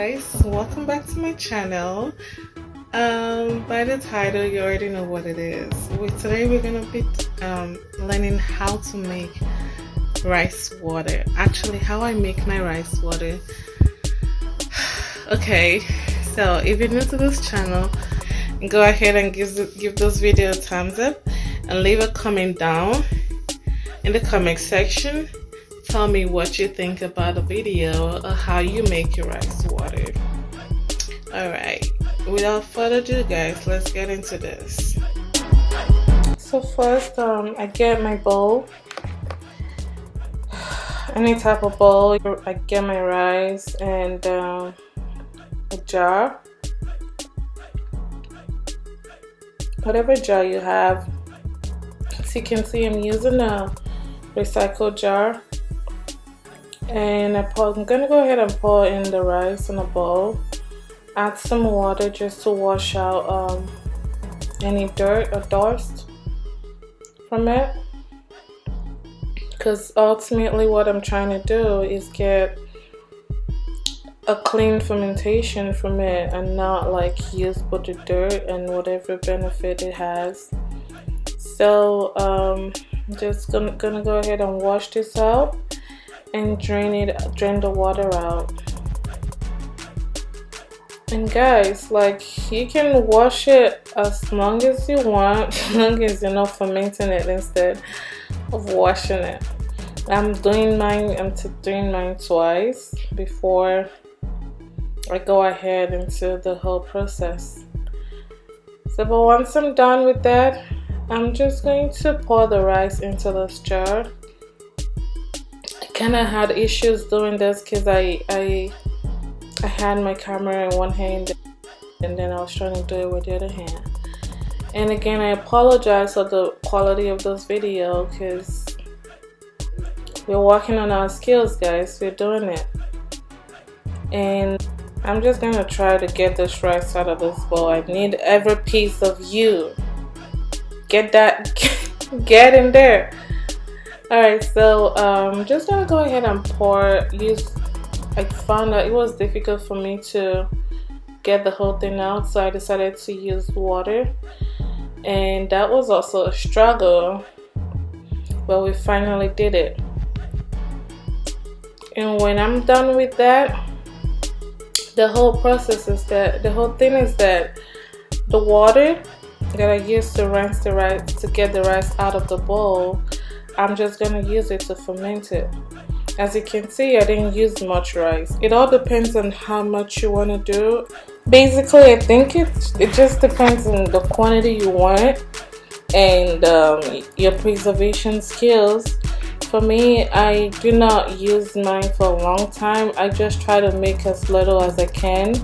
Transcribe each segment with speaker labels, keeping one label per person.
Speaker 1: guys, welcome back to my channel. By the title you already know what it is. Today we're gonna be learning how to make rice water. Actually, how I make my rice water. Okay, so if you're new to this channel, go ahead and give this video a thumbs up and leave a comment down in the comment section. Tell me what you think about the video or how you make your rice water. Alright, without further ado guys, let's get into this. So first I get my bowl, any type of bowl. I get my rice and a jar, whatever jar you have. As you can see, I'm using a recycled jar. And I'm gonna go ahead and pour in the rice in a bowl. Add some water just to wash out any dirt or dust from it, because ultimately what I'm trying to do is get a clean fermentation from it and not like use both the dirt and whatever benefit it has. So I'm just gonna go ahead and wash this out and drain the water out. And guys, like, you can wash it as long as you want, as long as you're not fermenting it instead of washing it. I'm doing mine twice before I go ahead into the whole process. So but once I'm done with that, I'm just going to pour the rice into this jar. Kind of had issues doing this because I had my camera in one hand and then I was trying to do it with the other hand. And again, I apologize for the quality of this video because we're working on our skills, guys. We're doing it. And I'm just gonna try to get this rice out of this bowl. I need every piece of you. Get get in there. Alright, so I'm just gonna go ahead and pour. I found that it was difficult for me to get the whole thing out, so I decided to use water, and that was also a struggle, but we finally did it. And when I'm done with that, the whole thing is that the water that I used to rinse the rice, to get the rice out of the bowl, I'm just gonna use it to ferment it. As you can see, I didn't use much rice. It all depends on how much you want to do. Basically, I think it just depends on the quantity you want and your preservation skills. For me, I do not use mine for a long time. I just try to make as little as I can,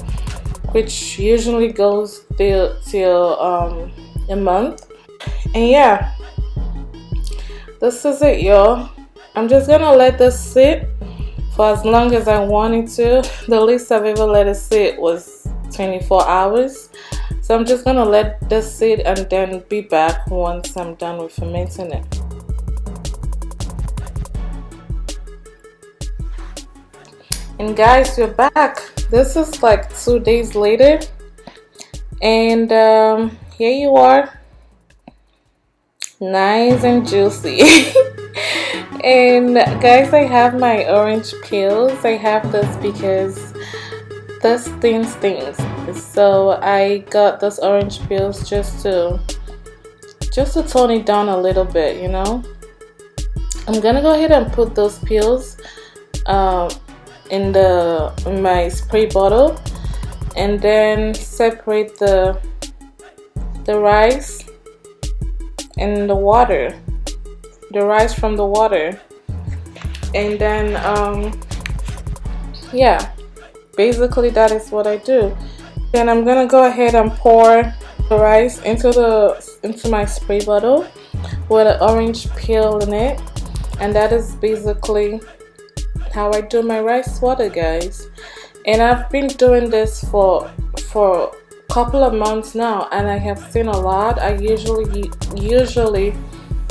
Speaker 1: which usually goes till a month. And yeah, this is it, y'all. I'm just gonna let this sit for as long as I wanted to. The least I've ever let it sit was 24 hours. So I'm just gonna let this sit and then be back once I'm done with fermenting it. And guys, we're back. This is like 2 days later. And here you are. Nice and juicy. And guys, I have my orange peels. I have this because this thing stings, so I got this orange peels just to tone it down a little bit, you know. I'm gonna go ahead and put those peels in my spray bottle, and then separate the rice and the water, the rice from the water. And then yeah, basically that is what I do. Then I'm gonna go ahead and pour the rice into my spray bottle with an orange peel in it, and that is basically how I do my rice water, guys. And I've been doing this for a couple of months now, and I have seen a lot. I usually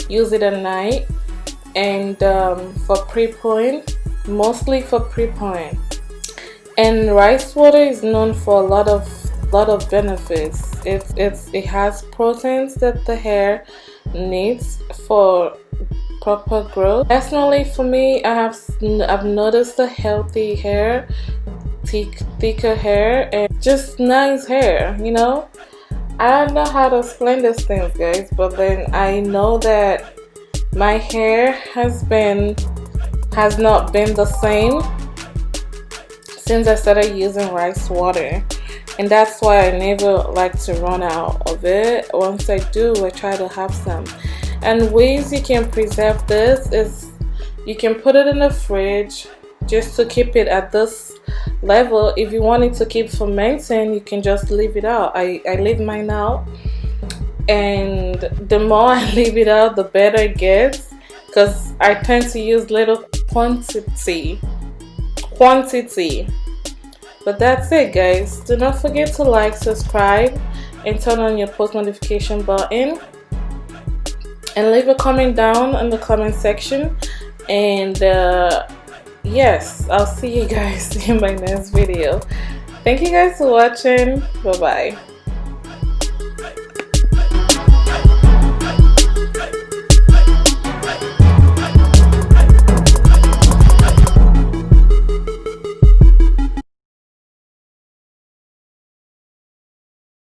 Speaker 1: use it at night, and for pre-pooing, mostly for pre-pooing. And rice water is known for a lot of benefits. It has proteins that the hair needs for proper growth. Personally, for me, I've noticed a healthy hair, thicker hair, and just nice hair. You know, I don't know how to explain these things, guys, but then I know that my hair has not been the same since I started using rice water, and that's why I never like to run out of it. Once I do, I try to have some. And ways you can preserve this is you can put it in the fridge just to keep it at this level. If you want it to keep fermenting, you can just leave it out. I leave mine out, and the more I leave it out, the better it gets, because I tend to use little quantity. But that's it, guys. Do not forget to like, subscribe, and turn on your post notification button, and leave a comment down in the comment section. And yes, I'll see you guys in my next video. Thank you guys for watching. Bye bye.